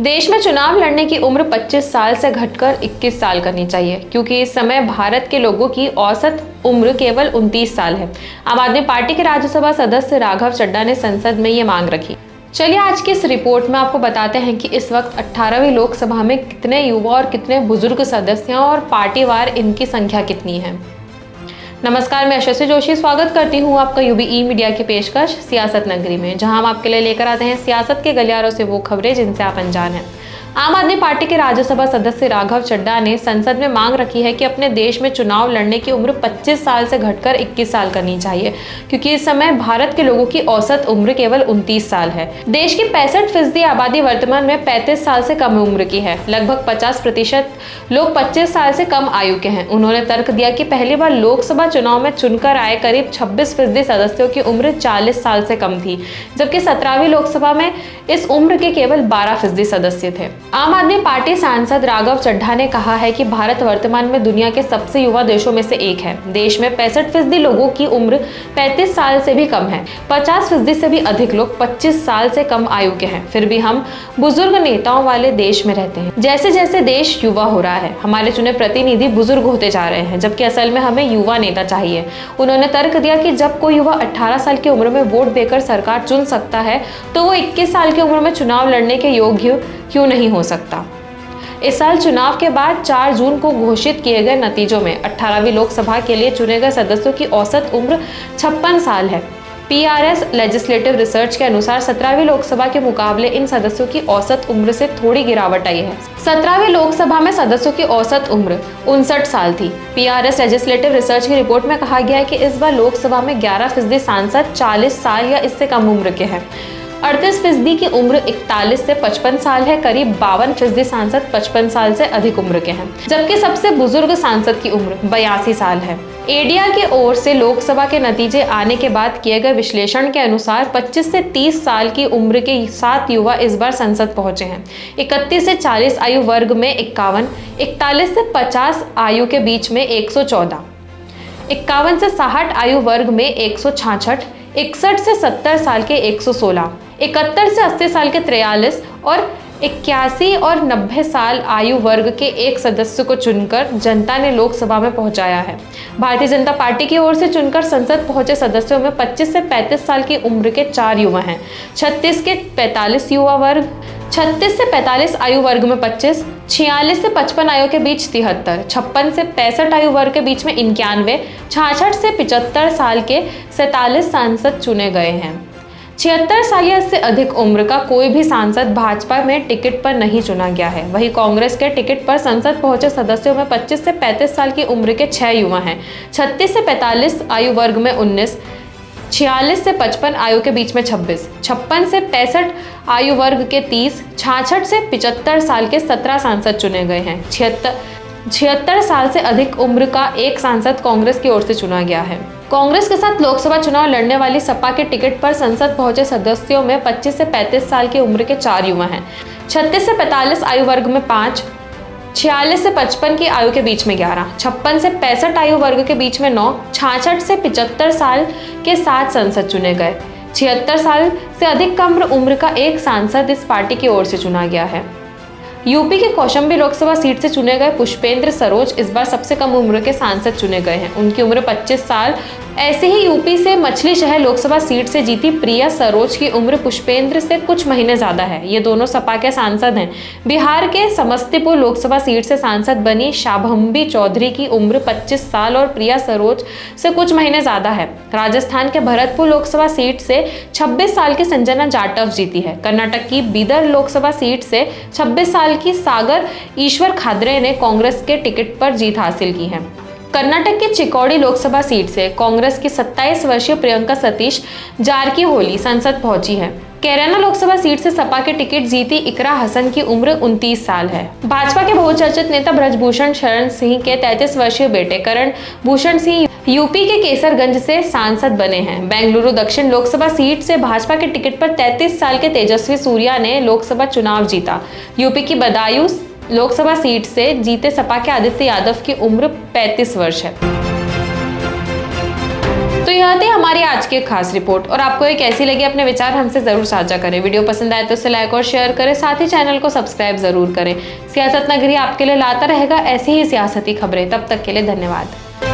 देश में चुनाव लड़ने की उम्र 25 साल से घटकर 21 साल करनी चाहिए, क्योंकि इस समय भारत के लोगों की औसत उम्र केवल 29 साल है। आम आदमी पार्टी के राज्यसभा सदस्य राघव चड्ढा ने संसद में ये मांग रखी। चलिए आज की इस रिपोर्ट में आपको बताते हैं कि इस वक्त 18वीं लोकसभा में कितने युवा और कितने बुजुर्ग सदस्य हैं और पार्टीवार इनकी संख्या कितनी है। नमस्कार, मैं यशस्वी जोशी स्वागत करती हूँ आपका यूबीई मीडिया की पेशकश सियासत नगरी में, जहां हम आपके लिए लेकर आते हैं सियासत के गलियारों से वो खबरें जिनसे आप अनजान हैं। आम आदमी पार्टी के राज्यसभा सदस्य राघव चड्ढा ने संसद में मांग रखी है कि अपने देश में चुनाव लड़ने की उम्र 25 साल से घटकर 21 साल करनी चाहिए, क्योंकि इस समय भारत के लोगों की औसत उम्र केवल 29 साल है। देश की 65% आबादी वर्तमान में 35 साल से कम उम्र की है। लगभग 50% लोग 25 साल से कम आयु के हैं। उन्होंने तर्क दिया कि पहली बार लोकसभा चुनाव में चुनकर आए करीब 26% सदस्यों की उम्र 40 साल से कम थी, जबकि 17वीं लोकसभा में इस उम्र के केवल 12% सदस्य थे। आम आदमी पार्टी सांसद राघव चड्ढा ने कहा है कि भारत वर्तमान में दुनिया के सबसे युवा देशों में से एक है। देश में 65% लोगों की उम्र 35 साल से भी कम है। 50% से भी अधिक लोग 25 साल से कम आयु के हैं। फिर भी हम बुजुर्ग नेताओं वाले देश में रहते हैं। जैसे जैसे देश युवा हो रहा है, हमारे चुने प्रतिनिधि बुजुर्ग होते जा रहे हैं, जबकि असल में हमें युवा नेता चाहिए। उन्होंने तर्क दिया कि जब कोई युवा 18 साल की उम्र में वोट देकर सरकार चुन सकता है, तो वो 21 साल की उम्र में चुनाव लड़ने के योग्य क्यों नहीं हो सकता। इस साल चुनाव के बाद 4 जून को घोषित किए गए नतीजों में 18वीं लोकसभा के लिए चुने गए सदस्यों की औसत उम्र 56 साल है। PRS लेजिस्लेटिव रिसर्च के अनुसार 17वीं लोकसभा के मुकाबले इन सदस्यों की औसत उम्र से थोड़ी गिरावट आई है। 17वीं लोकसभा में सदस्यों की औसत उम्र 59 साल थी। PRS लेजिस्लेटिव रिसर्च की रिपोर्ट में कहा गया है कि इस बार लोकसभा में 11% सांसद 40 साल या इससे कम उम्र के हैं। 38% की उम्र 41 से 55 साल है। करीब 52% सांसद 55 साल से अधिक उम्र के हैं, जबकि सबसे बुजुर्ग सांसद की उम्र 82 साल है। एडिया की ओर से लोकसभा के नतीजे आने के बाद किए गए विश्लेषण के अनुसार 25 से 30 साल की उम्र के 7 युवा इस बार संसद पहुंचे हैं। 31 से 40 आयु वर्ग में 51, 41 से 50 आयु के बीच में 114, 51 से 60 आयु वर्ग में 166, 61 से 70 साल के 116, 71 से 80 साल के 43 और 81 और 90 साल आयु वर्ग के एक सदस्य को चुनकर जनता ने लोकसभा में पहुंचाया है। भारतीय जनता पार्टी की ओर से चुनकर संसद पहुंचे सदस्यों में 25 से 35 साल की उम्र के 4 युवा हैं। 36 से 45 आयु वर्ग में 25, 46 से 55 आयु के बीच 73, 56 से 65 आयु वर्ग के बीच में 91, 66 से 75 साल के 47 सांसद चुने गए हैं। 76 साल या इससे अधिक उम्र का कोई भी सांसद भाजपा में टिकट पर नहीं चुना गया है। वहीं कांग्रेस के टिकट पर संसद पहुंचे सदस्यों में 25 से 35 साल की उम्र के 6 युवा हैं। 36 से 45 आयु वर्ग में 19, 46 से 55 आयु के बीच में 26, 56 से 65 आयु वर्ग के 30, 66 से 75 साल के 17 सांसद चुने गए हैं। 76 साल से अधिक उम्र का एक सांसद कांग्रेस की ओर से चुना गया है। कांग्रेस के साथ लोकसभा चुनाव लड़ने वाली सपा के टिकट पर संसद पहुंचे सदस्यों में 25 से 35 साल की उम्र के 4 युवा हैं। 36 से 45 आयु वर्ग में 5, 46 से 55 की आयु के बीच में 11, 56 से 65 आयु वर्ग के बीच में 9, 66 से 75 साल के 7 सांसद चुने गए। 76 साल से अधिक कम उम्र का एक सांसद इस पार्टी की ओर से चुना गया है। यूपी के कौशाम्बी लोकसभा सीट से चुने गए पुष्पेंद्र सरोज इस बार सबसे कम उम्र के सांसद चुने गए हैं। उनकी उम्र 25 साल। ऐसे ही यूपी से मछली शहर लोकसभा सीट से जीती प्रिया सरोज की उम्र पुष्पेंद्र से कुछ महीने ज्यादा है। ये दोनों सपा के सांसद हैं। बिहार के समस्तीपुर लोकसभा सीट से सांसद बनी शाभम्बी चौधरी की उम्र 25 साल और प्रिया सरोज से कुछ महीने ज्यादा है। राजस्थान के भरतपुर लोकसभा सीट से 26 साल की संजना जाटव जीती है। कर्नाटक की बीदर लोकसभा सीट से 26 साल की सागर ईश्वर खादरे ने कांग्रेस के टिकट पर जीत हासिल की है। कर्नाटक की चिकोड़ी लोकसभा सीट से कांग्रेस की 27 वर्षीय प्रियंका सतीश जारकीहोली संसद पहुंची है। कैराना लोकसभा सीट से सपा के टिकट जीती इकरा हसन की उम्र 29 साल है। भाजपा के बहुचर्चित नेता ब्रजभूषण शरण सिंह के 33 वर्षीय बेटे करण भूषण सिंह यूपी के केसरगंज से सांसद बने हैं। बेंगलुरु दक्षिण लोकसभा सीट से भाजपा के टिकट पर 33 साल के तेजस्वी सूर्या ने लोकसभा चुनाव जीता। यूपी की बदायूं लोकसभा सीट से जीते सपा के आदित्य यादव की उम्र 35 वर्ष है। तो यह थी हमारी आज की खास रिपोर्ट, और आपको ये कैसी लगी अपने विचार हमसे जरूर साझा करें। वीडियो पसंद आए तो इसे लाइक और शेयर करें, साथ ही चैनल को सब्सक्राइब जरूर करें। सियासत नगरी आपके लिए लाता रहेगा ऐसी ही सियासती खबरें। तब तक के लिए धन्यवाद।